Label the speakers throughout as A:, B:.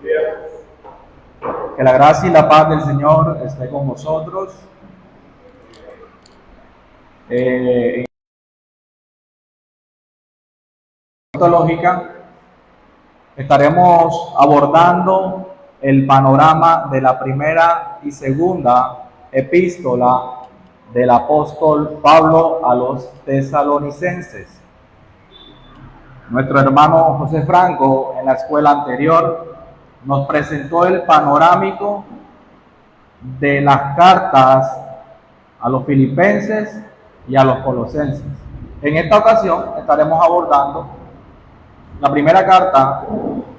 A: Que la gracia y la paz del Señor esté con vosotros. En teológica estaremos abordando el panorama de la primera y segunda epístola del apóstol Pablo a los tesalonicenses. Nuestro hermano José Franco en la escuela anterior nos presentó el panorámico de las cartas a los filipenses y a los colosenses. En esta ocasión estaremos abordando la primera carta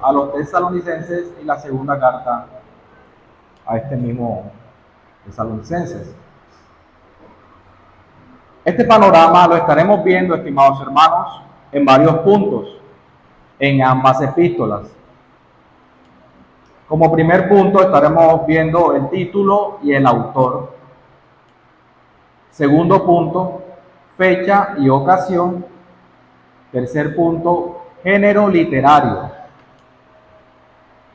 A: a los tesalonicenses y la segunda carta a este mismo tesalonicenses. Este panorama lo estaremos viendo, estimados hermanos, en varios puntos en ambas epístolas. Como primer punto estaremos viendo el título y el autor. Segundo punto, fecha y ocasión. Tercer punto, género literario.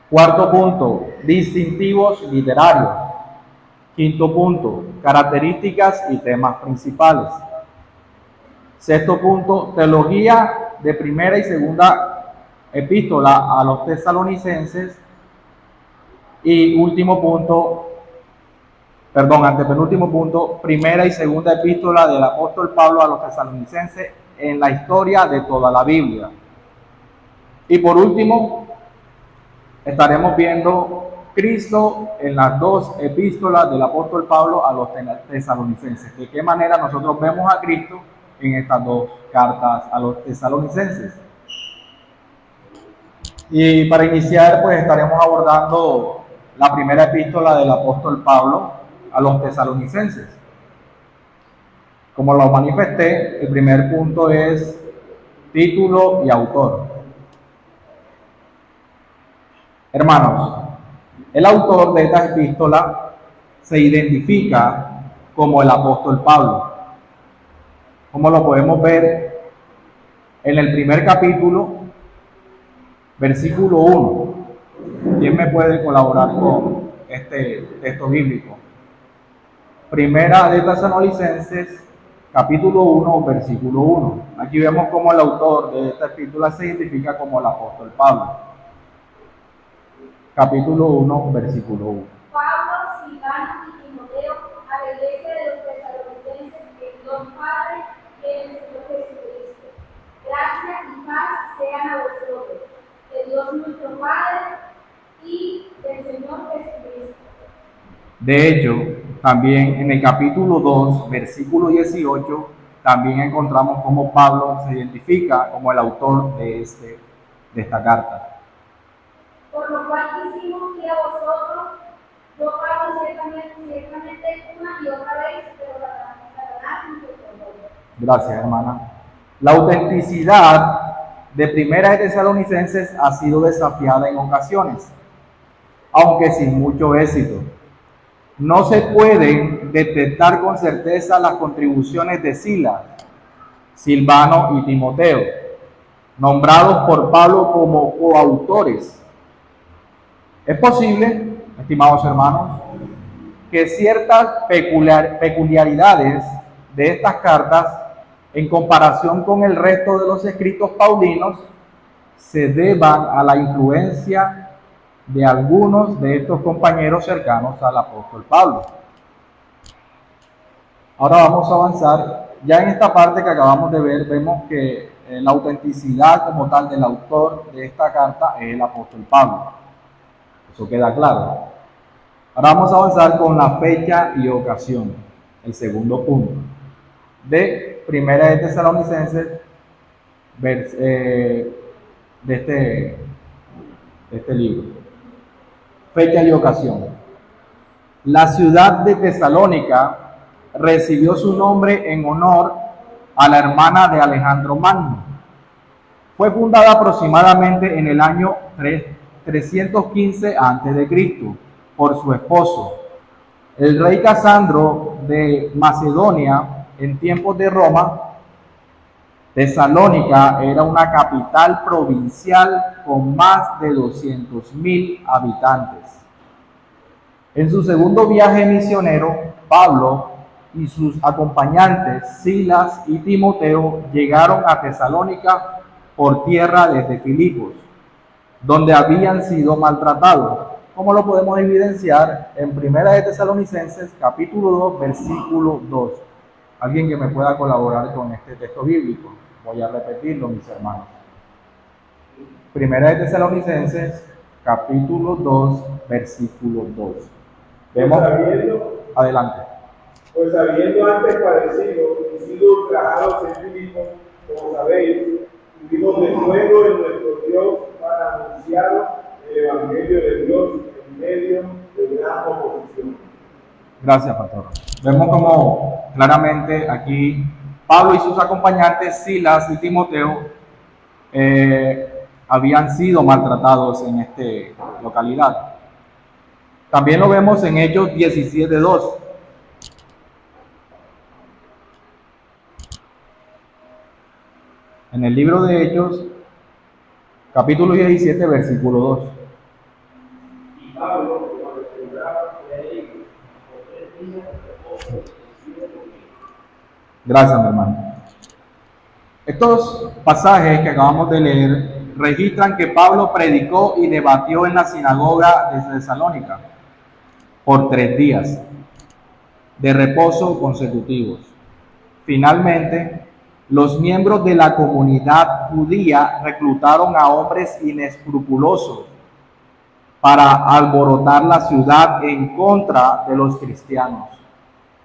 A: Cuarto punto, distintivos literarios. Quinto punto, características y temas principales. Sexto punto, teología de primera y segunda epístola a los tesalonicenses. Y antepenúltimo punto, primera y segunda epístola del apóstol Pablo a los tesalonicenses en la historia de toda la Biblia. Y por último, estaremos viendo Cristo en las dos epístolas del apóstol Pablo a los tesalonicenses. De qué manera nosotros vemos a Cristo en estas dos cartas a los tesalonicenses. Y para iniciar, pues estaremos abordando la primera epístola del apóstol Pablo a los tesalonicenses. Como lo manifesté, el primer punto es título y autor. Hermanos, el autor de esta epístola se identifica como el apóstol Pablo. Como lo podemos ver en el primer capítulo, versículo 1. ¿Quién me puede colaborar con este texto bíblico? Primera de Tesalonicenses, capítulo 1, versículo 1. Aquí vemos cómo el autor de esta epístola se identifica como el apóstol Pablo. Capítulo 1, versículo 1.
B: Pablo, Silvano y Timoteo, a la iglesia de los tesalonicenses, que Dios Padre y el Señor Jesucristo. Gracia y paz sean a vosotros, de Dios nuestro Padre y del Señor Jesucristo.
A: De hecho, también en el capítulo 2, versículo 18, también encontramos cómo Pablo se identifica como el autor de esta carta.
B: Por lo cual quisimos que a vosotros, yo Pablo ciertamente una y otra vez, pero Satanás nos escondió.
A: Gracias, hermana. La autenticidad de Primera de Tesalonicenses ha sido desafiada en ocasiones, aunque sin mucho éxito. No se pueden detectar con certeza las contribuciones de Silas, Silvano y Timoteo, nombrados por Pablo como coautores. Es posible, estimados hermanos, que ciertas peculiaridades de estas cartas, en comparación con el resto de los escritos paulinos, se deban a la influencia de algunos de estos compañeros cercanos al apóstol Pablo. Ahora vamos a avanzar. Ya en esta parte que acabamos de ver, vemos que la autenticidad como tal del autor de esta carta es el apóstol Pablo. Eso queda claro. Ahora vamos a avanzar con la fecha y ocasión, el segundo punto de Primera de Tesalonicenses, de este libro. Fecha y ocasión. La ciudad de Tesalónica recibió su nombre en honor a la hermana de Alejandro Magno. Fue fundada aproximadamente en el año 315 a.C. por su esposo, el rey Casandro de Macedonia, en tiempos de Roma, Tesalónica era una capital provincial con más de 200.000 habitantes. En su segundo viaje misionero, Pablo y sus acompañantes, Silas y Timoteo, llegaron a Tesalónica por tierra desde Filipos, donde habían sido maltratados, como lo podemos evidenciar en Primera de Tesalonicenses, capítulo 2, versículo 2. Alguien que me pueda colaborar con este texto bíblico. Voy a repetirlo, mis hermanos. Primera de Tesalonicenses, capítulo 2, versículo 2. Vemos, adelante.
C: Pues habiendo antes padecido y sido ultrajados en Filipos, como sabéis, tuvimos de fuego en nuestro Dios para anunciar el Evangelio de Dios en medio de gran oposición.
A: Gracias, pastor. Vemos como claramente aquí Pablo y sus acompañantes, Silas y Timoteo, habían sido maltratados en esta localidad. También lo vemos en Hechos 17:2. En el libro de Hechos, capítulo 17, versículo 2.
C: Y Pablo, cuando se encontraba de ellos, por 3 días,
A: Gracias, mi hermano. Estos pasajes que acabamos de leer registran que Pablo predicó y debatió en la sinagoga de Tesalónica por 3 días de reposo consecutivos. Finalmente, los miembros de la comunidad judía reclutaron a hombres inescrupulosos para alborotar la ciudad en contra de los cristianos,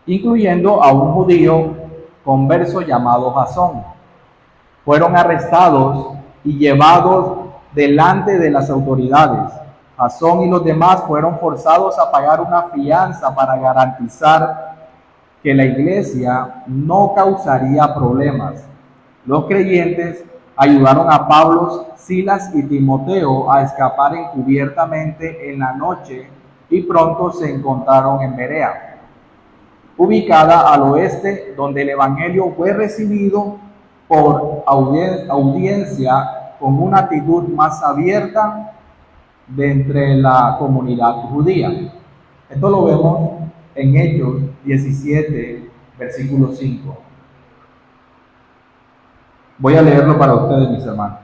A: incluyendo a un judío converso llamado Jasón. Fueron arrestados y llevados delante de las autoridades. Jasón y los demás fueron forzados a pagar una fianza para garantizar que la iglesia no causaría problemas. Los creyentes ayudaron a Pablo, Silas y Timoteo a escapar encubiertamente en la noche y pronto se encontraron en Berea, ubicada al oeste, donde el evangelio fue recibido por audiencia con una actitud más abierta de entre la comunidad judía. Esto lo vemos en Hechos 17, versículo 5. Voy a leerlo para ustedes, mis hermanos.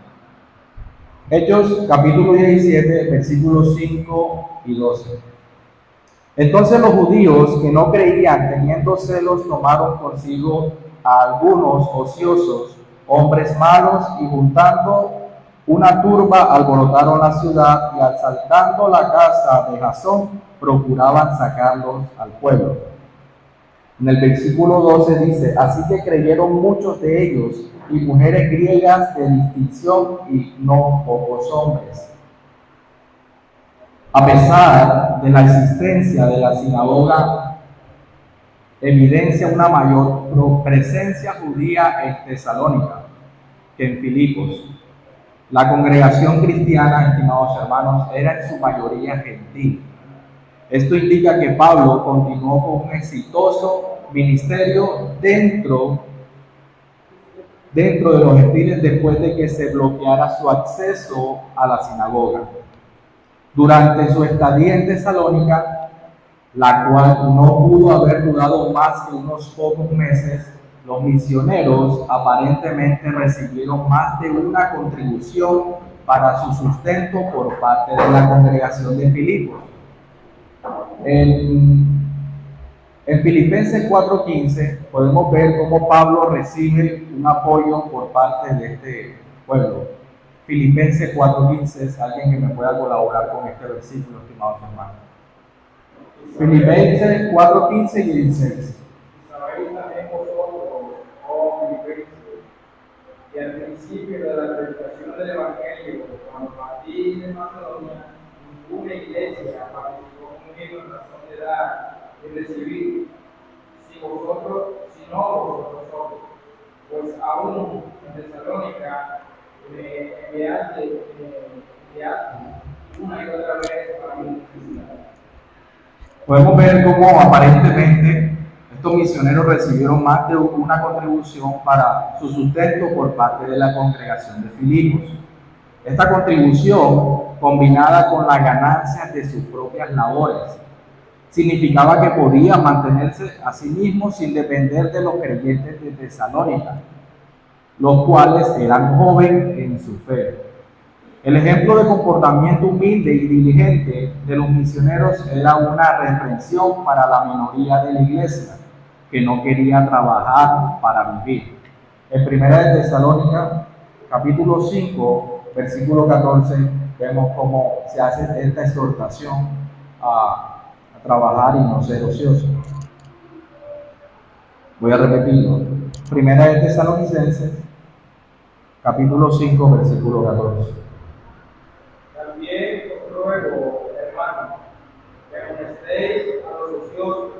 A: Hechos capítulo 17, versículos 5 y 12. Entonces los judíos que no creían, teniendo celos, tomaron consigo a algunos ociosos, hombres malos, y juntando una turba alborotaron la ciudad y asaltando la casa de Jasón procuraban sacarlos al pueblo. En el versículo 12 dice: así que creyeron muchos de ellos y mujeres griegas de distinción y no pocos hombres. A pesar de la existencia de la sinagoga, evidencia una mayor presencia judía en Tesalónica que en Filipos. La congregación cristiana, estimados hermanos, era en su mayoría gentil. Esto indica que Pablo continuó con un exitoso ministerio dentro de los gentiles después de que se bloqueara su acceso a la sinagoga. Durante su estadía en Tesalónica, la cual no pudo haber durado más que unos pocos meses, los misioneros aparentemente recibieron más de una contribución para su sustento por parte de la congregación de Filipos. En Filipenses 4:15 podemos ver cómo Pablo recibe un apoyo por parte de este pueblo. Filipenses 4:15, alguien que me pueda colaborar con este versículo, estimados hermanos. Filipenses 4:15 y 16.
C: Sabéis también vosotros, oh filipenses, que al principio de la predicación del Evangelio, cuando partí de Macedonia, ninguna iglesia participó conmigo en razón de dar y recibir, sino vosotros otros, pues aún en Tesalónica me enviaste una y otra vez para mi necesidad.
A: Podemos ver cómo aparentemente Estos misioneros recibieron más de una contribución para su sustento por parte de la congregación de Filipos. Esta contribución, combinada con las ganancias de sus propias labores, significaba que podían mantenerse a sí mismos sin depender de los creyentes de Tesalónica, los cuales eran jóvenes en su fe. El ejemplo de comportamiento humilde y diligente de los misioneros era una reprensión para la minoría de la iglesia, que no quería trabajar para vivir. En 1 de Tesalónica, capítulo 5, versículo 14, vemos cómo se hace esta exhortación a trabajar y no ser ocioso. Voy a repetirlo. 1 de Tesalonicenses, capítulo 5, versículo 14.
C: También os ruego, hermanos, que amonestéis a los ociosos,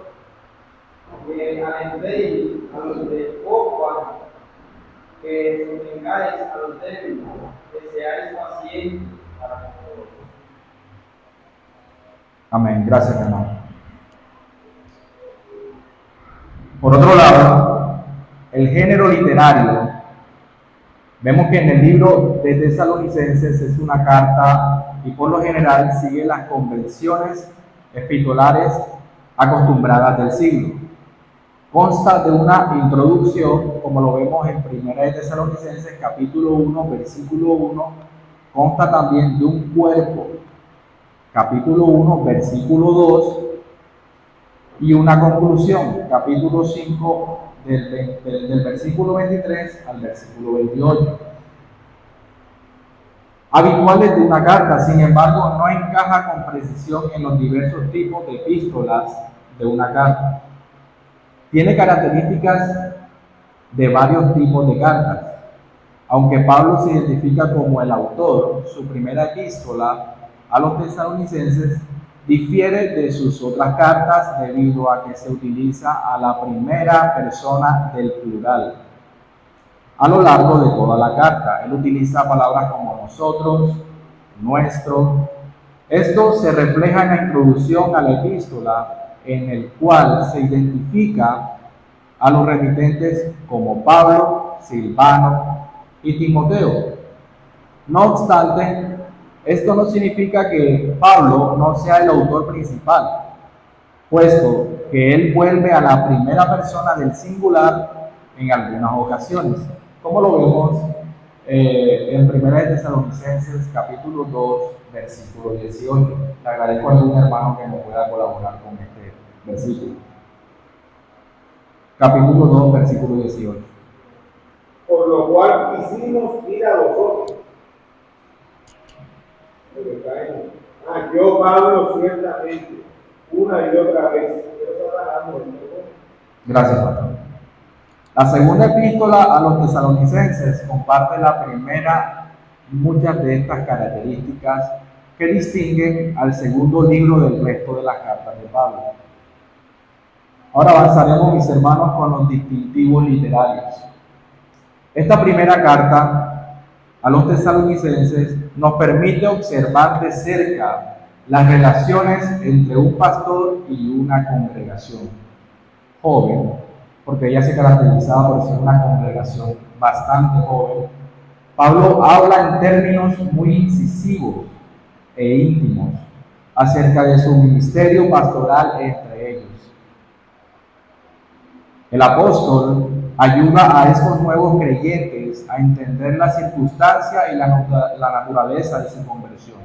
C: que alentéis a los de poco ánimo, que sostengáis a los débiles, que seáis pacientes para con todos.
A: Amén. Gracias, hermano. Por otro lado, el género literario, vemos que en el libro de Tesalonicenses es una carta y por lo general sigue las convenciones epistolares acostumbradas del siglo. Consta de una introducción, como lo vemos en 1 de Tesalonicenses capítulo 1, versículo 1, consta también de un cuerpo, capítulo 1, versículo 2, y una conclusión, capítulo 5, del versículo 23 al versículo 28. Habituales de una carta, sin embargo, no encaja con precisión en los diversos tipos de epístolas de una carta. Tiene características de varios tipos de cartas. Aunque Pablo se identifica como el autor, su primera epístola a los tesalonicenses difiere de sus otras cartas debido a que se utiliza a la primera persona del plural. A lo largo de toda la carta, él utiliza palabras como nosotros, nuestro. Esto se refleja en la introducción a la epístola, en el cual se identifica a los remitentes como Pablo, Silvano y Timoteo. No obstante, esto no significa que Pablo no sea el autor principal, puesto que él vuelve a la primera persona del singular en algunas ocasiones, como lo vemos en 1 de Tesalonicenses capítulo 2, versículo 18. Le agradezco a algún hermano que me pueda colaborar con este versículo. Capítulo 2, versículo 18.
D: Por lo cual quisimos ir a vosotros. Yo, Pablo, ciertamente, una y otra vez.
A: Gracias, pastor. La segunda epístola a los tesalonicenses comparte la primera y muchas de estas características que distinguen al segundo libro del resto de las cartas de Pablo. Ahora avanzaremos, mis hermanos, con los distintivos literarios. Esta primera carta a los tesalonicenses nos permite observar de cerca las relaciones entre un pastor y una congregación joven, porque ella se caracterizaba por ser una congregación bastante joven. Pablo habla en términos muy incisivos e íntimos acerca de su ministerio pastoral entre ellos. El apóstol ayuda a estos nuevos creyentes a entender la circunstancia y la naturaleza de su conversión,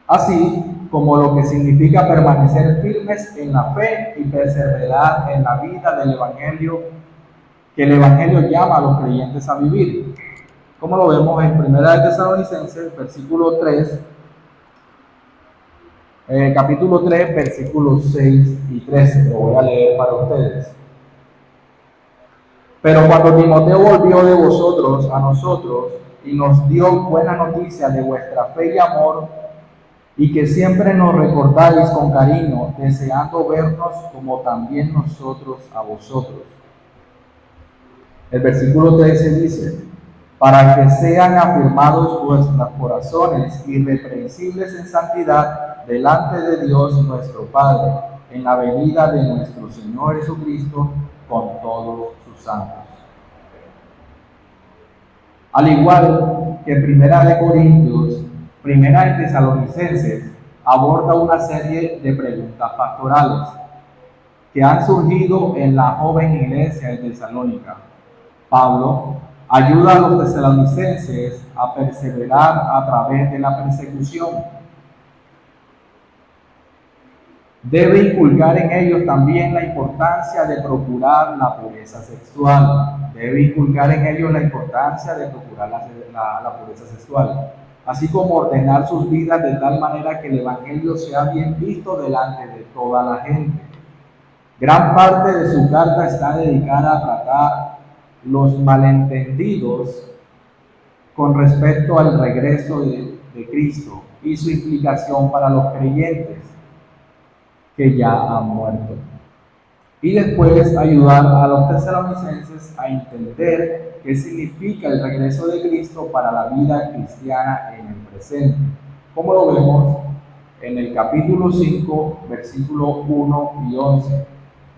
A: así como lo que significa permanecer firmes en la fe y perseverar en la vida del Evangelio, que el Evangelio llama a los creyentes a vivir, como lo vemos en 1 de Tesalonicenses, versículo 3, capítulo 3, versículos 6 y 13. Lo voy a leer para ustedes. Pero cuando Timoteo volvió de vosotros a nosotros y nos dio buena noticia de vuestra fe y amor, y que siempre nos recordáis con cariño, deseando vernos como también nosotros a vosotros. El versículo 13 dice: para que sean afirmados vuestros corazones irreprensibles en santidad delante de Dios nuestro Padre, en la venida de nuestro Señor Jesucristo con todos sus santos. Al igual que Primera de Corintios, Primera de Tesalonicenses aborda una serie de preguntas pastorales que han surgido en la joven iglesia de Tesalónica. Pablo ayuda a los tesalonicenses a perseverar a través de la persecución. Debe inculcar en ellos también la importancia de procurar la pureza sexual. Debe inculcar en ellos la importancia de procurar la pureza sexual, así como ordenar sus vidas de tal manera que el Evangelio sea bien visto delante de toda la gente. Gran parte de su carta está dedicada a tratar los malentendidos con respecto al regreso de Cristo y su implicación para los creyentes que ya han muerto. Y después ayudar a los tesalonicenses a entender qué significa el regreso de Cristo para la vida cristiana en el presente, como lo vemos en el capítulo 5, versículos 1 y 11.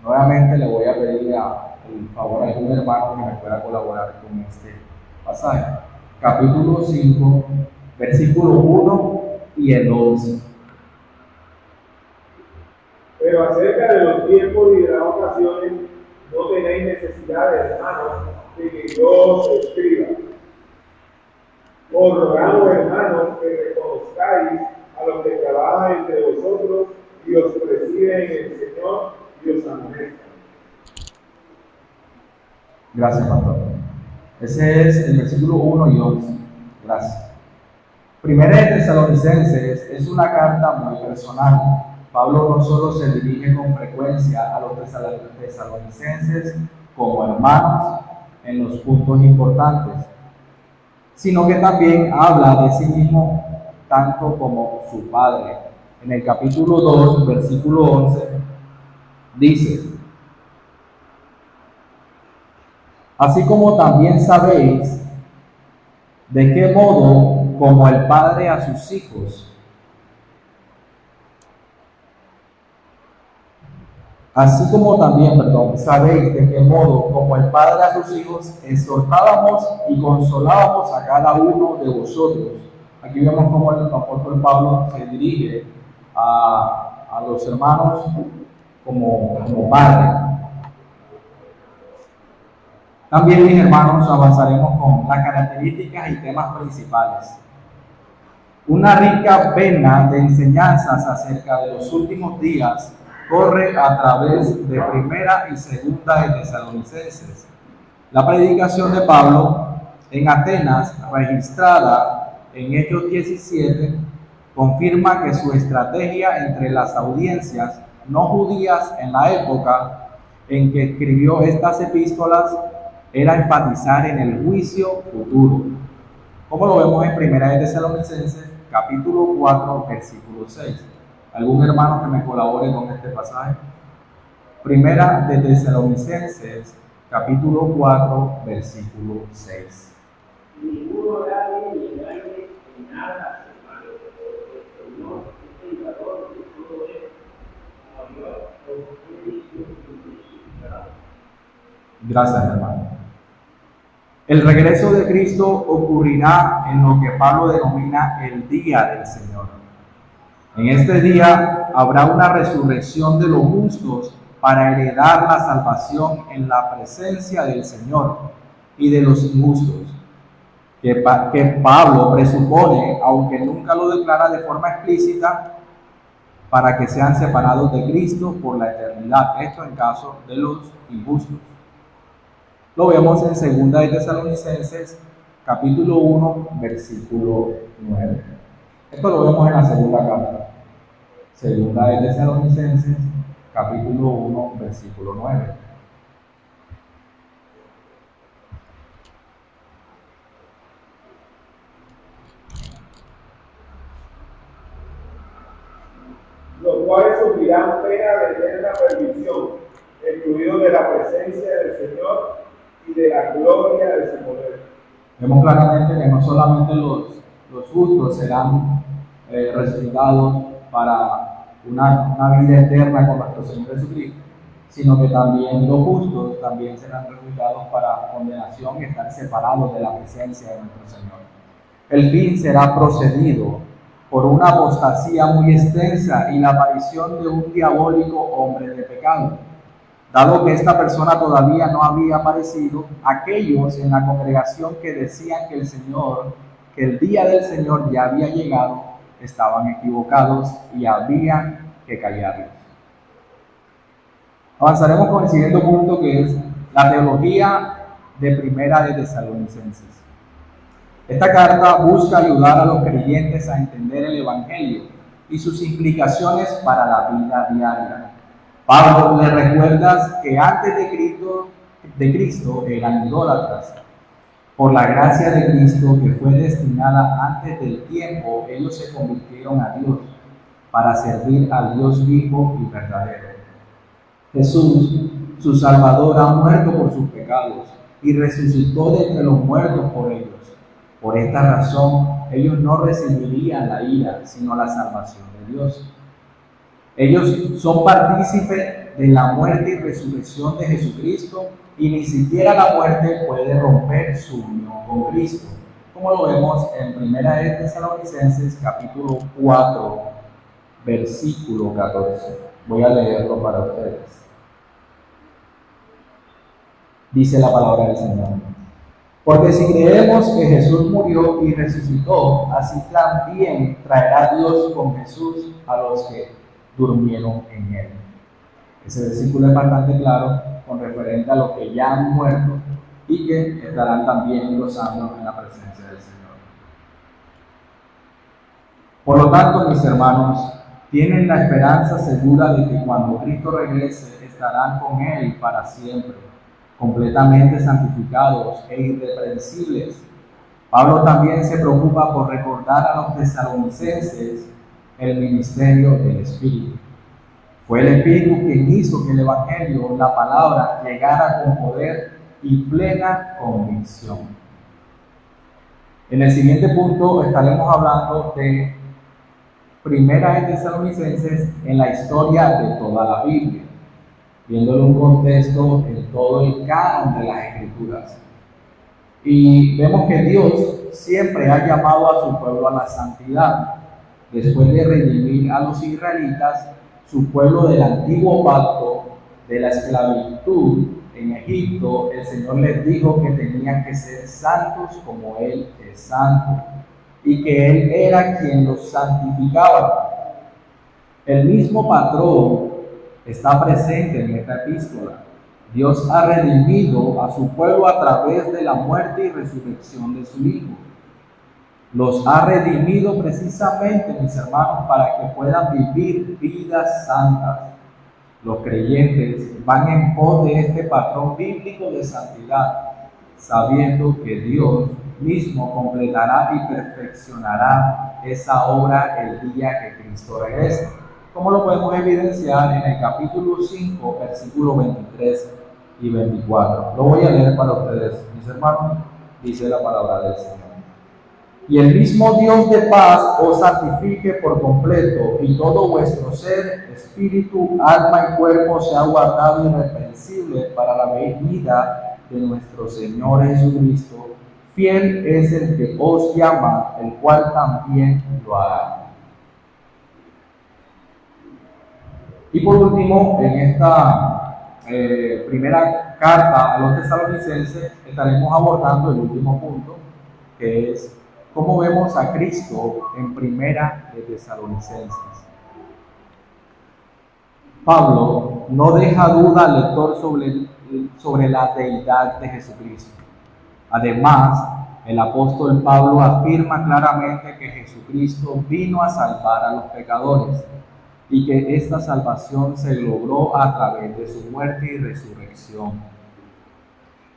A: Nuevamente le voy a pedir el favor a algún hermano que me pueda colaborar con este pasaje. Capítulo 5, versículo 1 y el 11.
D: Pero acerca de los tiempos y de las ocasiones, no tenéis necesidad, hermanos, de que yo os escriba. Os rogamos, hermanos, que reconozcáis a los que trabajan entre vosotros y os presiden en el Señor y os amonestan.
A: Gracias, pastor. Ese es el versículo 1 y 11. Gracias. Primera de Tesalonicenses es una carta muy personal. Pablo no solo se dirige con frecuencia a los tesalonicenses como hermanos en los puntos importantes, sino que también habla de sí mismo tanto como su padre. En el capítulo 2, versículo 11, dice: así como también sabéis de qué modo como el padre a sus hijos, sabéis de qué modo, como el Padre a sus hijos, exhortábamos y consolábamos a cada uno de vosotros. Aquí vemos cómo el apóstol Pablo se dirige a los hermanos como padre. También, mis hermanos, avanzaremos con las características y temas principales. Una rica vena de enseñanzas acerca de los últimos días corre a través de Primera y Segunda de Tesalonicenses. La predicación de Pablo en Atenas, registrada en Hechos 17, confirma que su estrategia entre las audiencias no judías en la época en que escribió estas epístolas era enfatizar en el juicio futuro, como lo vemos en Primera de Tesalonicenses, capítulo 4, versículo 6. ¿Algún hermano que me colabore con este pasaje? Primera de Tesalonicenses, capítulo 4, versículo 6.
E: Ninguno grave ni engañe en nada, hermano, porque el Señor es el dador de todo esto, como Dios os he dicho y testificado.
A: Gracias, hermano. El regreso de Cristo ocurrirá en lo que Pablo denomina el día del Señor. En este día habrá una resurrección de los justos para heredar la salvación en la presencia del Señor y de los injustos, que Pablo presupone, aunque nunca lo declara de forma explícita, para que sean separados de Cristo por la eternidad. Esto en caso de los injustos. Lo vemos en Segunda de Tesalonicenses, capítulo 1, versículo 9. Esto lo vemos en la segunda carta. Segunda de Tesalonicenses, capítulo 1, versículo 9.
D: Los cuales sufrirán pena de eterna perdición, excluidos de la presencia del Señor y de la gloria de su poder.
A: Vemos claramente que no solamente los justos serán resucitados para una vida eterna con nuestro Señor Jesucristo, sino que también los justos también serán rejuiciados para condenación y estar separados de la presencia de nuestro Señor. El fin será procedido por una apostasía muy extensa y la aparición de un diabólico hombre de pecado. Dado que esta persona todavía no había aparecido, aquellos en la congregación que decían que el día del Señor ya había llegado, estaban equivocados y había que callarlos. Avanzaremos con el siguiente punto, que es la teología de Primera de Tesalonicenses. Esta carta busca ayudar a los creyentes a entender el Evangelio y sus implicaciones para la vida diaria. Pablo le recuerda que antes de Cristo eran idólatras. Por la gracia de Cristo, que fue destinada antes del tiempo, ellos se convirtieron a Dios para servir al Dios vivo y verdadero. Jesús, su Salvador, ha muerto por sus pecados y resucitó de entre los muertos por ellos. Por esta razón, ellos no recibirían la ira, sino la salvación de Dios. Ellos son partícipes de la muerte y resurrección de Jesucristo, y ni siquiera la muerte puede romper su unión con Cristo, como lo vemos en 1 Tesalonicenses capítulo 4, versículo 14. Voy a leerlo para ustedes. Dice la palabra del Señor: porque si creemos que Jesús murió y resucitó, así también traerá Dios con Jesús a los que durmieron en él. Ese versículo es bastante claro con referente a los que ya han muerto y que estarán también gozando en la presencia del Señor. Por lo tanto, mis hermanos, tienen la esperanza segura de que cuando Cristo regrese estarán con Él para siempre, completamente santificados e irreprensibles. Pablo también se preocupa por recordar a los tesalonicenses el ministerio del Espíritu. Fue el Espíritu quien hizo que el Evangelio, la palabra, llegara con poder y plena convicción. En el siguiente punto estaremos hablando de Primera de Tesalonicenses en la historia de toda la Biblia, viéndole un contexto en todo el canon de las Escrituras. Y vemos que Dios siempre ha llamado a su pueblo a la santidad. Después de redimir a los israelitas, su pueblo del antiguo pacto, de la esclavitud en Egipto, el Señor les dijo que tenían que ser santos como Él es santo, y que Él era quien los santificaba. El mismo patrón está presente en esta epístola. Dios ha redimido a su pueblo a través de la muerte y resurrección de su Hijo. Los ha redimido precisamente, mis hermanos, para que puedan vivir vidas santas. Los creyentes van en pos de este patrón bíblico de santidad, sabiendo que Dios mismo completará y perfeccionará esa obra el día que Cristo regrese, como lo podemos evidenciar en el capítulo 5, versículos 23 y 24. Lo voy a leer para ustedes, mis hermanos. Dice la palabra del Señor: y el mismo Dios de paz os santifique por completo, y todo vuestro ser, espíritu, alma y cuerpo sea guardado irreprensible para la venida de nuestro Señor Jesucristo. Fiel es el que os llama, el cual también lo hará. Y por último, en esta primera carta a los tesalonicenses estaremos abordando el último punto, que es cómo vemos a Cristo en Primera de Tesalonicenses. Pablo no deja duda al lector sobre la deidad de Jesucristo. Además, el apóstol Pablo afirma claramente que Jesucristo vino a salvar a los pecadores y que esta salvación se logró a través de su muerte y resurrección,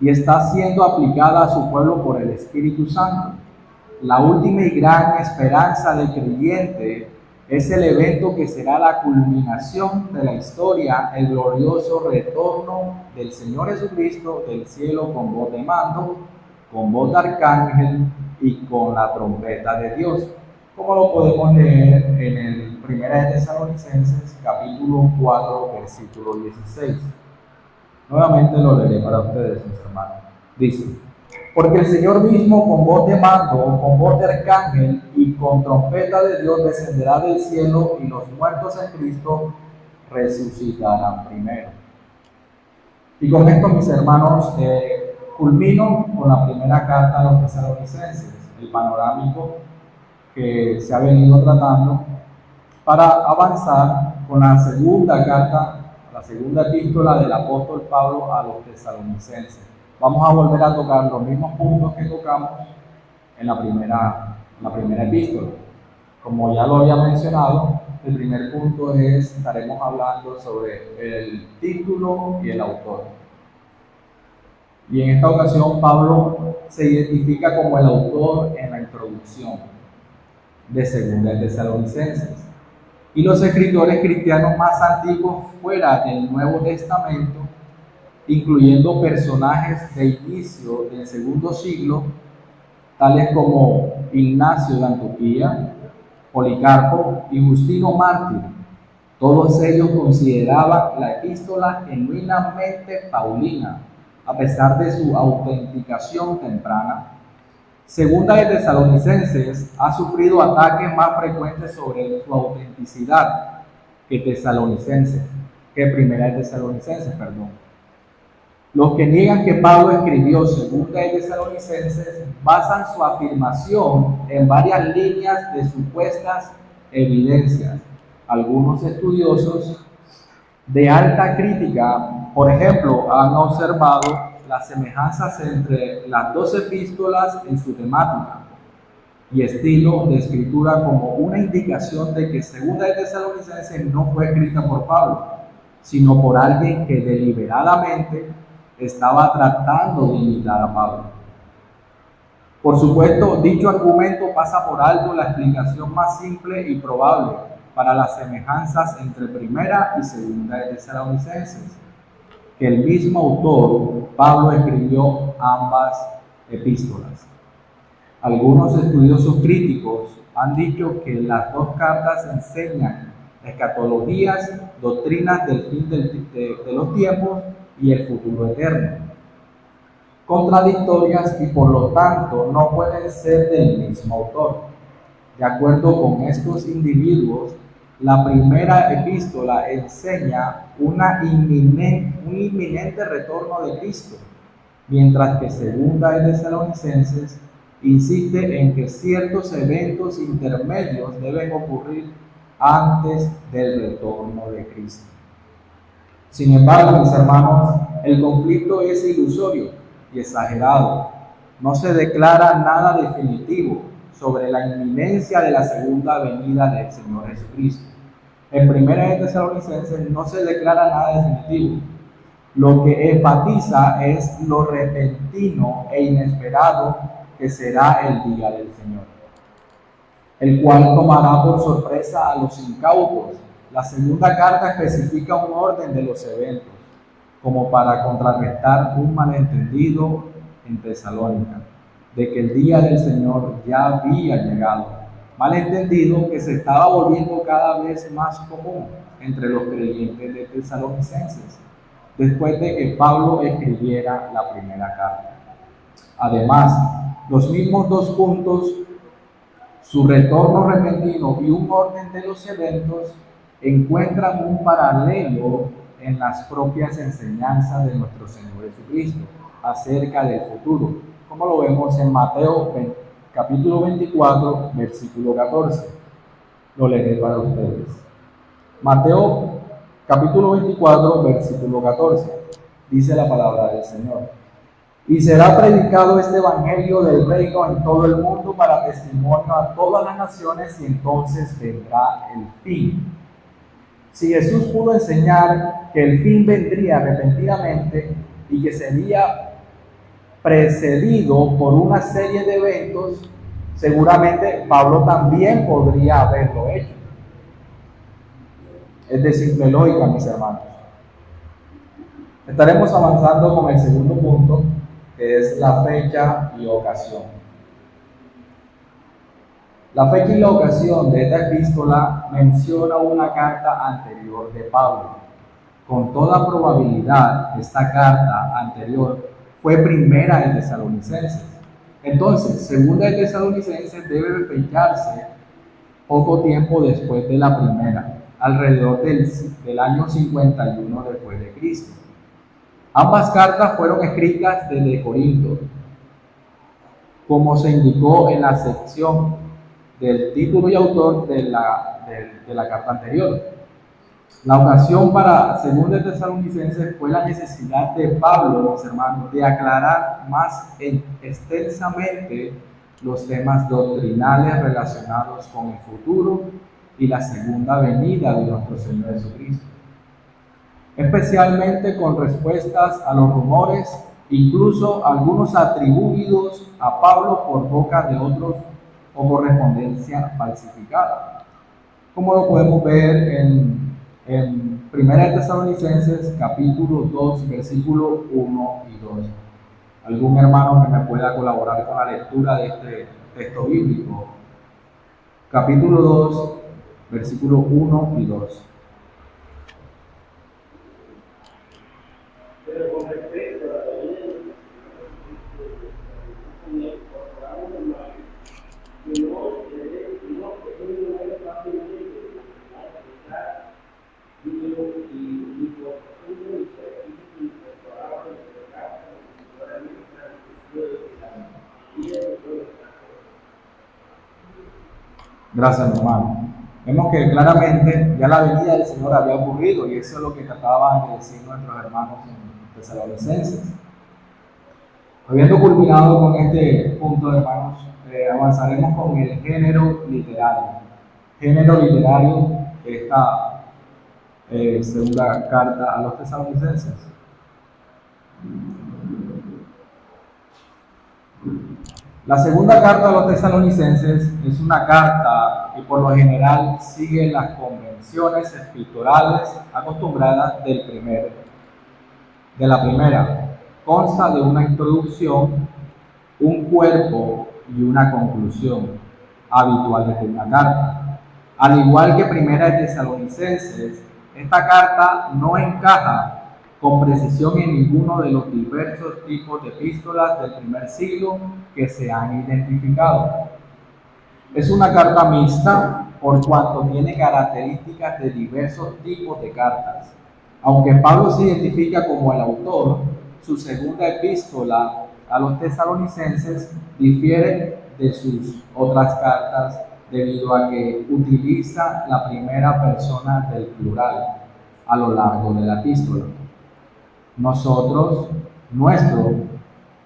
A: y está siendo aplicada a su pueblo por el Espíritu Santo. La última y gran esperanza del creyente es el evento que será la culminación de la historia, el glorioso retorno del Señor Jesucristo del cielo con voz de mando, con voz de arcángel y con la trompeta de Dios, como lo podemos leer en el Primera de Tesalonicenses, capítulo 4, versículo 16. Nuevamente lo leeré para ustedes, mis hermanos. Dice: porque el Señor mismo, con voz de mando, con voz de arcángel y con trompeta de Dios, descenderá del cielo, y los muertos en Cristo resucitarán primero. Y con esto, mis hermanos, culmino con la primera carta a los tesalonicenses, el panorámico que se ha venido tratando, para avanzar con la segunda carta, la segunda epístola del apóstol Pablo a los tesalonicenses. Vamos a volver a tocar los mismos puntos que tocamos en la primera epístola. Como ya lo había mencionado, el primer punto estaremos hablando sobre el título y el autor. Y en esta ocasión Pablo se identifica como el autor en la introducción de Segunda de Tesalonicenses. Y los escritores cristianos más antiguos fuera del Nuevo Testamento, incluyendo personajes de inicio del segundo siglo, tales como Ignacio de Antioquía, Policarpo y Justino Mártir. Todos ellos consideraban la epístola genuinamente paulina, a pesar de su autenticación temprana. Segunda de Tesalonicenses ha sufrido ataques más frecuentes sobre su autenticidad que Primera de Tesalonicenses. Los que niegan que Pablo escribió Segunda de Tesalonicenses basan su afirmación en varias líneas de supuestas evidencias. Algunos estudiosos de alta crítica, por ejemplo, han observado las semejanzas entre las dos epístolas en su temática y estilo de escritura como una indicación de que Segunda de Tesalonicenses no fue escrita por Pablo, sino por alguien que deliberadamente estaba tratando de imitar a Pablo. Por supuesto, dicho argumento pasa por alto la explicación más simple y probable para las semejanzas entre Primera y Segunda de Tesalonicenses, que el mismo autor, Pablo, escribió ambas epístolas. Algunos estudiosos críticos han dicho que las dos cartas enseñan escatologías, doctrinas del fin de los tiempos y el futuro eterno, contradictorias y por lo tanto no pueden ser del mismo autor. De acuerdo con estos individuos, la primera epístola enseña un inminente retorno de Cristo, mientras que Segunda de Tesalonicenses insiste en que ciertos eventos intermedios deben ocurrir antes del retorno de Cristo. Sin embargo, mis hermanos, el conflicto es ilusorio y exagerado. No se declara nada definitivo sobre la inminencia de la segunda venida del Señor Jesucristo. En Primera de Tesalonicenses no se declara nada definitivo. Lo que enfatiza es lo repentino e inesperado que será el día del Señor, el cual tomará por sorpresa a los incautos. La segunda carta especifica un orden de los eventos, como para contrarrestar un malentendido en Tesalónica, de que el día del Señor ya había llegado. Malentendido que se estaba volviendo cada vez más común entre los creyentes de Tesalonicenses, después de que Pablo escribiera la primera carta. Además, los mismos dos puntos, su retorno repentino y un orden de los eventos, encuentran un paralelo en las propias enseñanzas de nuestro Señor Jesucristo acerca del futuro, como lo vemos en Mateo capítulo 24, versículo 14. Lo leeré para ustedes. Mateo capítulo 24, versículo 14. Dice la palabra del Señor: y será predicado este evangelio del reino en todo el mundo para testimonio a todas las naciones, y entonces vendrá el fin. Si Jesús pudo enseñar que el fin vendría repentinamente y que sería precedido por una serie de eventos, seguramente Pablo también podría haberlo hecho. Es de simple lógica, mis hermanos. Estaremos avanzando con el segundo punto, que es la fecha y ocasión. La fecha y la ocasión de esta epístola menciona una carta anterior de Pablo. Con toda probabilidad, esta carta anterior fue primera de Tesalonicenses. Entonces, segunda de Tesalonicenses debe fecharse poco tiempo después de la primera, alrededor del año 51 después de Cristo. Ambas cartas fueron escritas desde Corinto, como se indicó en la sección del título y autor de la carta anterior. La ocasión para segunda de Tesalonicenses fue la necesidad de Pablo, mis hermanos, de aclarar más extensamente los temas doctrinales relacionados con el futuro y la segunda venida de nuestro Señor Jesucristo, especialmente con respuestas a los rumores, incluso algunos atribuidos a Pablo por boca de otros o correspondencia falsificada, como lo podemos ver en 1 Tesalonicenses capítulo 2, versículo 1 y 2. ¿Algún hermano que me pueda colaborar con la lectura de este texto bíblico? Capítulo 2, versículo 1 y 2.
E: Pero con respecto a la venida de
A: Gracias, hermano. Vemos que claramente ya la venida del Señor había ocurrido y eso es lo que trataban de decir nuestros hermanos en Tesalonicenses. Habiendo culminado con este punto, hermanos, avanzaremos con el género literario. Género literario de esta segunda carta a los tesalonicenses. La segunda carta a los tesalonicenses es una carta que por lo general sigue las convenciones escriturales acostumbradas de la primera. Consta de una introducción, un cuerpo y una conclusión habitual de una carta. Al igual que primera de Tesalonicenses, esta carta no encaja con precisión en ninguno de los diversos tipos de epístolas del primer siglo que se han identificado. Es una carta mixta por cuanto tiene características de diversos tipos de cartas. Aunque Pablo se identifica como el autor, su segunda epístola a los tesalonicenses difiere de sus otras cartas debido a que utiliza la primera persona del plural a lo largo de la epístola.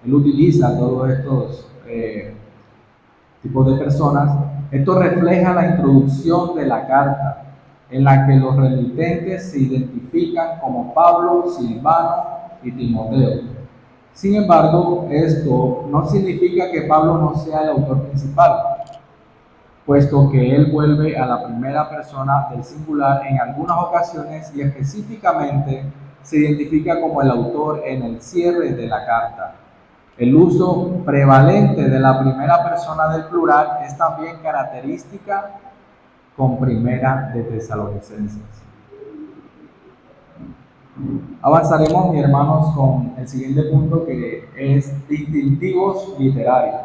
A: Él utiliza todos estos tipos de personas. Esto refleja la introducción de la carta, en la que los remitentes se identifican como Pablo, Silvano y Timoteo. Sin embargo, esto no significa que Pablo no sea el autor principal, puesto que él vuelve a la primera persona del singular en algunas ocasiones y específicamente se identifica como el autor en el cierre de la carta. El uso prevalente de la primera persona del plural es también característica con primera de Tesalonicenses. Avanzaremos, mis hermanos, con el siguiente punto, que es distintivos literarios.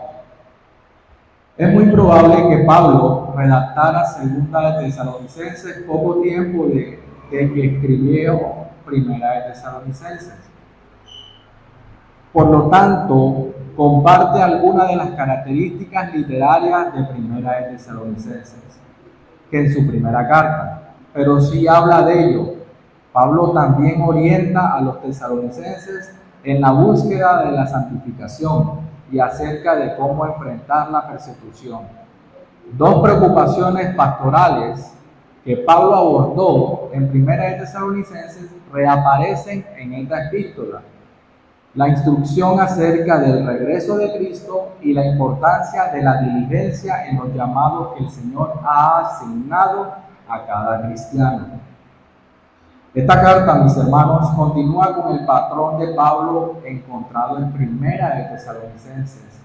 A: Es muy probable que Pablo redactara segunda de Tesalonicenses poco tiempo de que escribió primera de Tesalonicenses. Por lo tanto, comparte algunas de las características literarias de primera de Tesalonicenses que en su primera carta, pero sí habla de ello. Pablo también orienta a los tesalonicenses en la búsqueda de la santificación y acerca de cómo enfrentar la persecución. Dos preocupaciones pastorales que Pablo abordó en primera de Tesalonicenses reaparecen en esta epístola: la instrucción acerca del regreso de Cristo y la importancia de la diligencia en los llamados que el Señor ha asignado a cada cristiano. Esta carta, mis hermanos, continúa con el patrón de Pablo encontrado en primera de Tesalonicenses.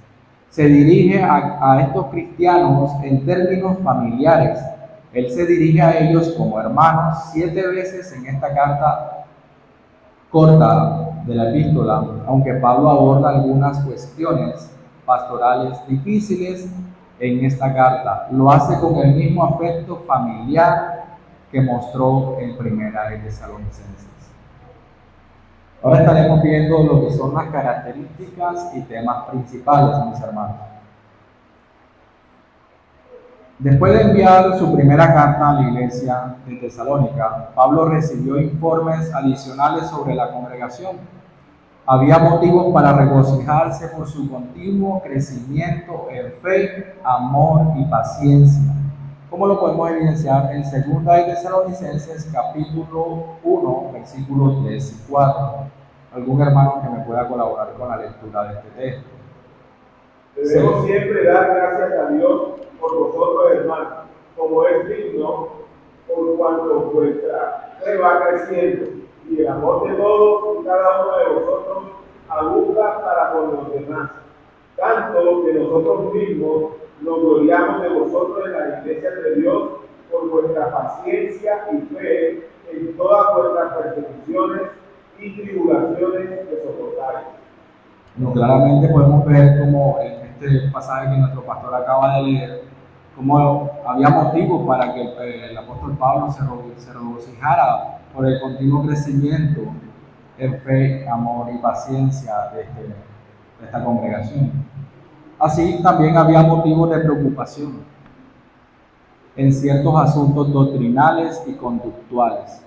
A: se dirige a estos cristianos en términos familiares. Él se dirige a ellos como hermanos 7 veces en esta carta corta de la epístola, aunque Pablo aborda algunas cuestiones pastorales difíciles en esta carta. Lo hace con el mismo afecto familiar que mostró en Primera de Tesalonicenses. Ahora estaremos viendo lo que son las características y temas principales, mis hermanos. Después de enviar su primera carta a la iglesia de Tesalónica, Pablo recibió informes adicionales sobre la congregación. Había motivos para regocijarse por su continuo crecimiento en fe, amor y paciencia. ¿Cómo lo podemos evidenciar? En 2 de Tesalonicenses, capítulo 1, versículos 3 y 4. ¿Algún hermano que me pueda colaborar con la lectura de este texto?
D: Debemos siempre dar gracias a Dios por vosotros, hermanos, como es digno, por cuanto vuestra fe va creciendo y el amor de todos y cada uno de vosotros abunda para con los demás, tanto que nosotros mismos nos gloriamos de vosotros en la iglesia de Dios por vuestra paciencia y fe en todas vuestras persecuciones y tribulaciones que soportáis.
A: No, claramente podemos ver cómo en este pasaje que nuestro pastor acaba de leer, cómo había motivos para que el apóstol Pablo se regocijara por el continuo crecimiento en fe, amor y paciencia de esta congregación. Así también había motivos de preocupación en ciertos asuntos doctrinales y conductuales.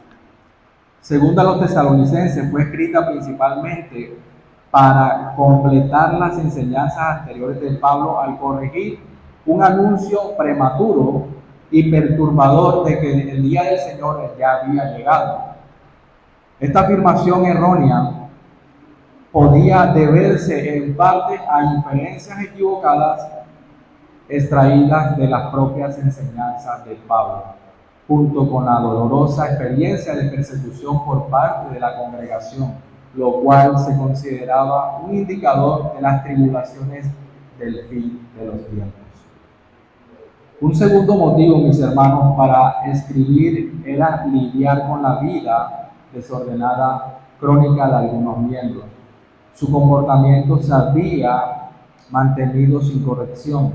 A: Según a los tesalonicenses, fue escrita principalmente para completar las enseñanzas anteriores de Pablo al corregir un anuncio prematuro y perturbador de que el día del Señor ya había llegado. Esta afirmación errónea podía deberse en parte a inferencias equivocadas extraídas de las propias enseñanzas de Pablo, junto con la dolorosa experiencia de persecución por parte de la congregación, lo cual se consideraba un indicador de las tribulaciones del fin de los tiempos. Un segundo motivo, mis hermanos, para escribir era lidiar con la vida desordenada crónica de algunos miembros. Su comportamiento se había mantenido sin corrección.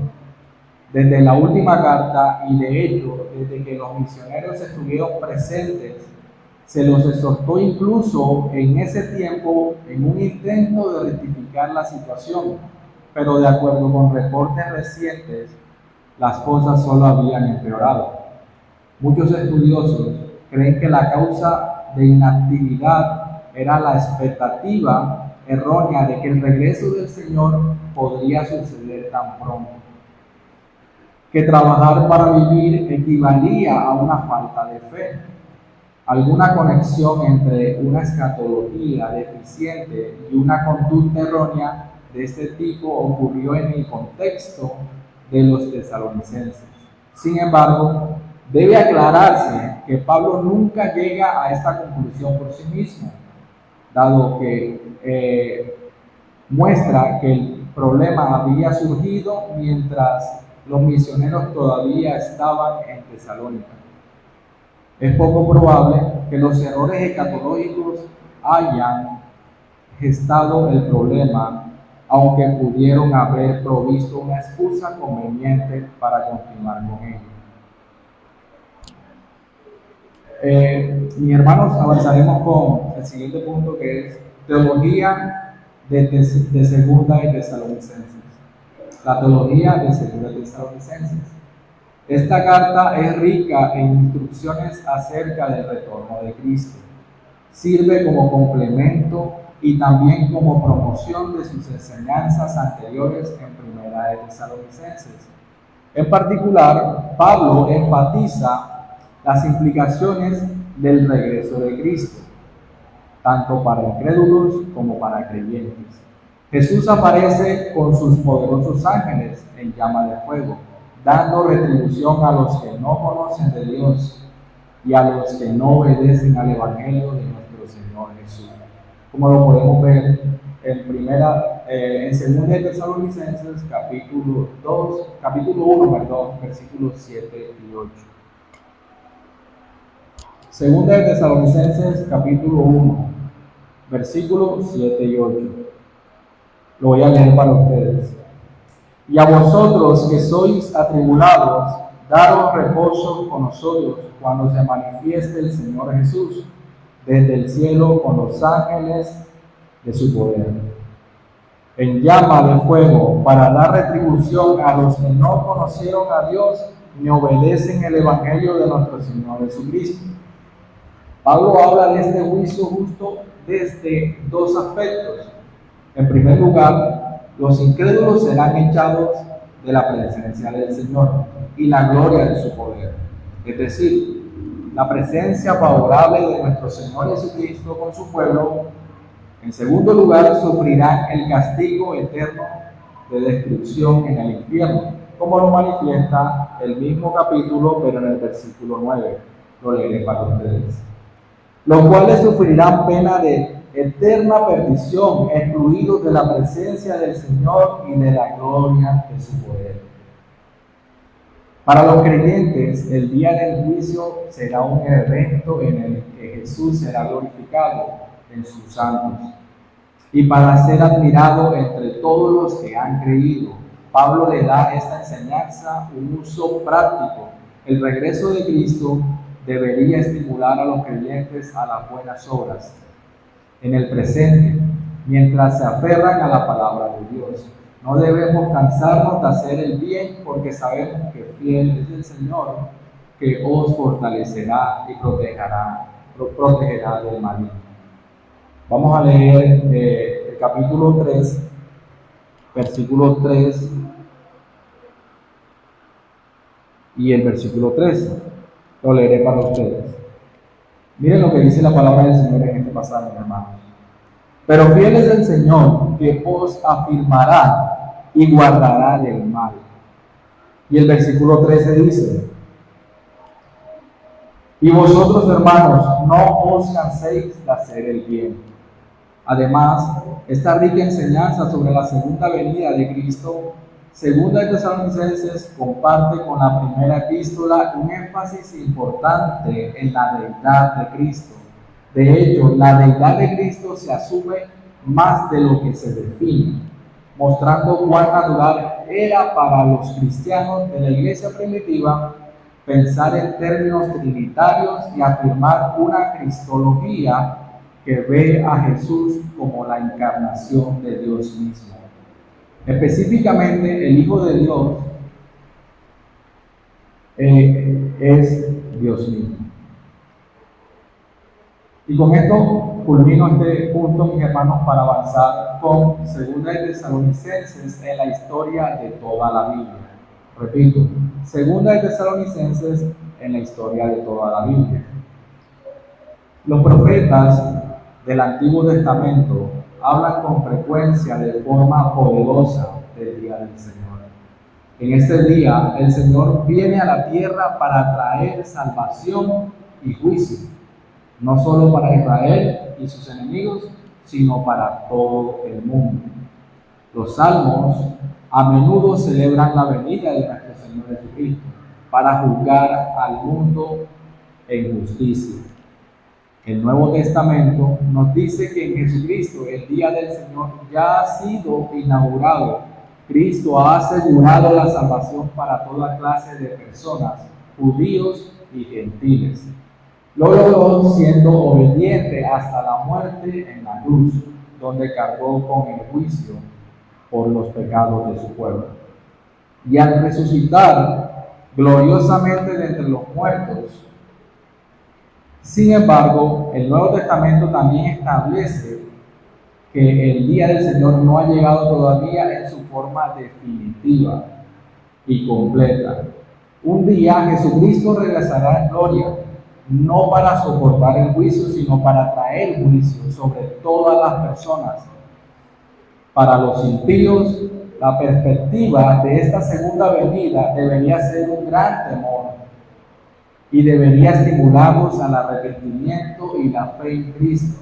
A: Desde la última carta y de hecho, desde que los misioneros estuvieron presentes, se los exhortó incluso en ese tiempo en un intento de rectificar la situación, pero de acuerdo con reportes recientes, las cosas solo habían empeorado. Muchos estudiosos creen que la causa de inactividad era la expectativa errónea de que el regreso del Señor podría suceder tan pronto, que trabajar para vivir equivalía a una falta de fe. Alguna conexión entre una escatología deficiente y una conducta errónea de este tipo ocurrió en el contexto de los tesalonicenses. Sin embargo, debe aclararse que Pablo nunca llega a esta conclusión por sí mismo, dado que muestra que el problema había surgido mientras los misioneros todavía estaban en Tesalónica. Es poco probable que los errores escatológicos hayan gestado el problema, aunque pudieron haber provisto una excusa conveniente para continuar con ello. Mis hermanos, avanzaremos con el siguiente punto, que es teología de Segunda de Tesalonicenses. La teología de Segunda de Tesalonicenses. Esta carta es rica en instrucciones acerca del retorno de Cristo. Sirve como complemento y también como promoción de sus enseñanzas anteriores en Primera de Tesalonicenses. En particular, Pablo enfatiza las implicaciones del regreso de Cristo, tanto para incrédulos como para creyentes. Jesús aparece con sus poderosos ángeles en llama de fuego, dando retribución a los que no conocen de Dios y a los que no obedecen al Evangelio de nuestro Señor Jesús. Como lo podemos ver en segunda de Tesalonicenses, capítulo 1, versículos 7 y 8. Segunda de Tesalonicenses, capítulo 1, versículos 7 y 8. Lo voy a leer para ustedes. Y a vosotros que sois atribulados, daros reposo con nosotros cuando se manifieste el Señor Jesús desde el cielo con los ángeles de su poder, en llama de fuego, para dar retribución a los que no conocieron a Dios ni obedecen el Evangelio de nuestro Señor Jesucristo. Pablo habla de este juicio justo desde dos aspectos. En primer lugar, los incrédulos serán echados de la presencia del Señor y la gloria de su poder. Es decir, la presencia favorable de nuestro Señor Jesucristo con su pueblo. En segundo lugar, sufrirán el castigo eterno de destrucción en el infierno, como lo manifiesta el mismo capítulo, pero en el versículo 9. Lo leeré para ustedes. Los cuales sufrirán pena de eterna perdición, excluidos de la presencia del Señor y de la gloria de su poder. Para los creyentes, el día del juicio será un evento en el que Jesús será glorificado en sus santos. Y para ser admirado entre todos los que han creído, Pablo le da esta enseñanza un uso práctico. El regreso de Cristo debería estimular a los creyentes a las buenas obras en el presente, mientras se aferran a la palabra de Dios. No debemos cansarnos de hacer el bien, porque sabemos que fiel es el Señor, que os fortalecerá y protegerá del maligno. Vamos a leer el capítulo 3, versículo 3 y el versículo 13. Lo leeré para ustedes. Miren lo que dice la palabra del Señor en este pasaje, hermanos. Pero fiel es el Señor, que os afirmará y guardará del mal. Y el versículo 13 dice: y vosotros, hermanos, no os canséis de hacer el bien. Además, esta rica enseñanza sobre la segunda venida de Cristo, segunda de Tesalonicenses, comparte con la primera epístola un énfasis importante en la deidad de Cristo. De hecho, la deidad de Cristo se asume más de lo que se define, mostrando cuán natural era para los cristianos de la iglesia primitiva pensar en términos trinitarios y afirmar una cristología que ve a Jesús como la encarnación de Dios mismo. Específicamente, el Hijo de Dios es Dios mismo. Y con esto culmino este punto, mis hermanos, para avanzar con 2 de Tesalonicenses en la historia de toda la Biblia. Repito, 2 de Tesalonicenses en la historia de toda la Biblia. Los profetas del Antiguo Testamento hablan con frecuencia de forma poderosa del día del Señor. En este día, el Señor viene a la tierra para traer salvación y juicio, no solo para Israel y sus enemigos, sino para todo el mundo. Los salmos a menudo celebran la venida de nuestro Señor Jesucristo para juzgar al mundo en justicia. El Nuevo Testamento nos dice que en Jesucristo el día del Señor ya ha sido inaugurado. Cristo ha asegurado la salvación para toda clase de personas, judíos y gentiles. Lo logró siendo obediente hasta la muerte en la cruz, donde cargó con el juicio por los pecados de su pueblo. Y al resucitar gloriosamente de entre los muertos, sin embargo, el Nuevo Testamento también establece que el día del Señor no ha llegado todavía en su forma definitiva y completa. Un día Jesucristo regresará en gloria, no para soportar el juicio, sino para traer juicio sobre todas las personas. Para los impíos, la perspectiva de esta segunda venida debería ser un gran temor y debería estimularnos al arrepentimiento y la fe en Cristo.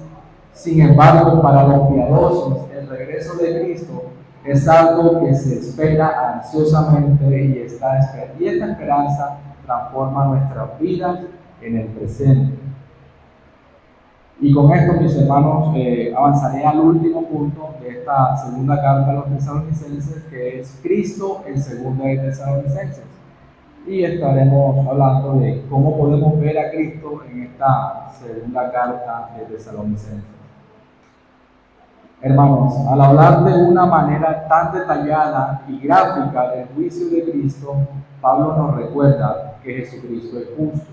A: Sin embargo, para los piadosos, el regreso de Cristo es algo que se espera ansiosamente y esta esperanza transforma nuestras vidas en el presente. Y con esto, mis hermanos, avanzaré al último punto de esta segunda carta a los tesalonicenses, que es Cristo en segunda de Tesalonicenses. Y estaremos hablando de cómo podemos ver a Cristo en esta segunda carta de Tesalonicenses. Hermanos, al hablar de una manera tan detallada y gráfica del juicio de Cristo, Pablo nos recuerda que Jesucristo es justo.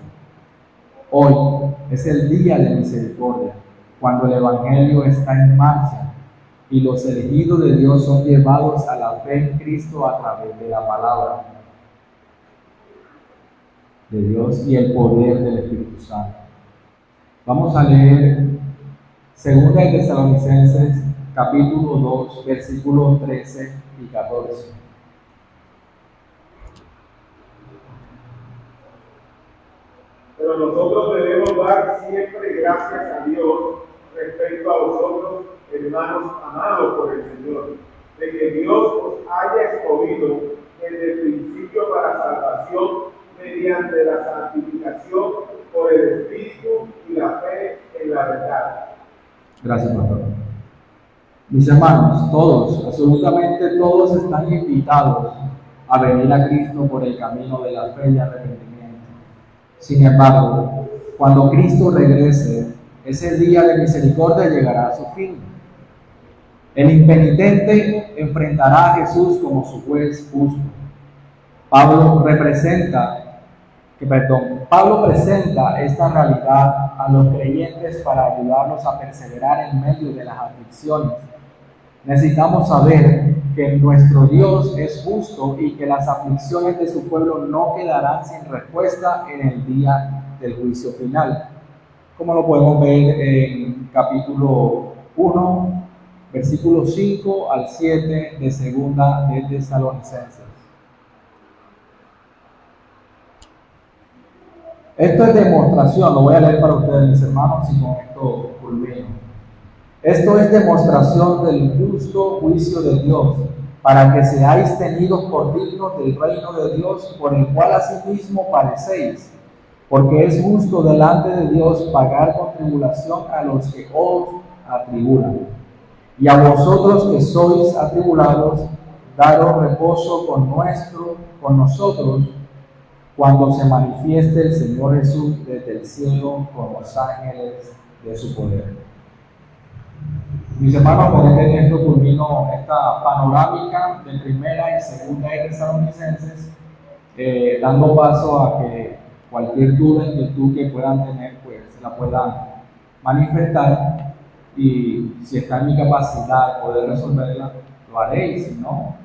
A: Hoy es el día de misericordia, cuando el Evangelio está en marcha y los elegidos de Dios son llevados a la fe en Cristo a través de la palabra de Dios y el poder del Espíritu Santo. Vamos a leer 2 de Tesalonicenses capítulo 2, versículos 13 y 14.
D: Pero nosotros debemos dar siempre gracias a Dios respecto a vosotros, hermanos amados por el Señor, de que Dios os haya escogido desde el principio para salvación mediante la santificación por el Espíritu y la fe en la verdad.
A: Gracias, pastor. Mis hermanos, todos, absolutamente todos están invitados a venir a Cristo por el camino de la fe y arrepentimiento. Sin embargo, cuando Cristo regrese, ese día de misericordia llegará a su fin. El impenitente enfrentará a Jesús como su juez justo. Pablo presenta esta realidad a los creyentes para ayudarlos a perseverar en medio de las aflicciones. Necesitamos saber que nuestro Dios es justo y que las aflicciones de su pueblo no quedarán sin respuesta en el día del juicio final. Como lo podemos ver en capítulo 1, versículos 5 al 7 de segunda de Tesalonicenses. Esto es demostración, lo voy a leer para ustedes, mis hermanos, y con esto culmino. Esto es demostración del justo juicio de Dios, para que seáis tenidos por dignos del reino de Dios, por el cual asimismo padecéis, porque es justo delante de Dios pagar con tribulación a los que os atribulan. Y a vosotros que sois atribulados, daros reposo con nosotros, cuando se manifieste el Señor Jesús desde el cielo con los ángeles de su poder. Mis hermanos, con esto culmino esta panorámica de primera y segunda de Tesalonicenses, dando paso a que cualquier duda, inquietud que puedan tener, pues se la puedan manifestar, y si está en mi capacidad poder resolverla, lo haré, y si no,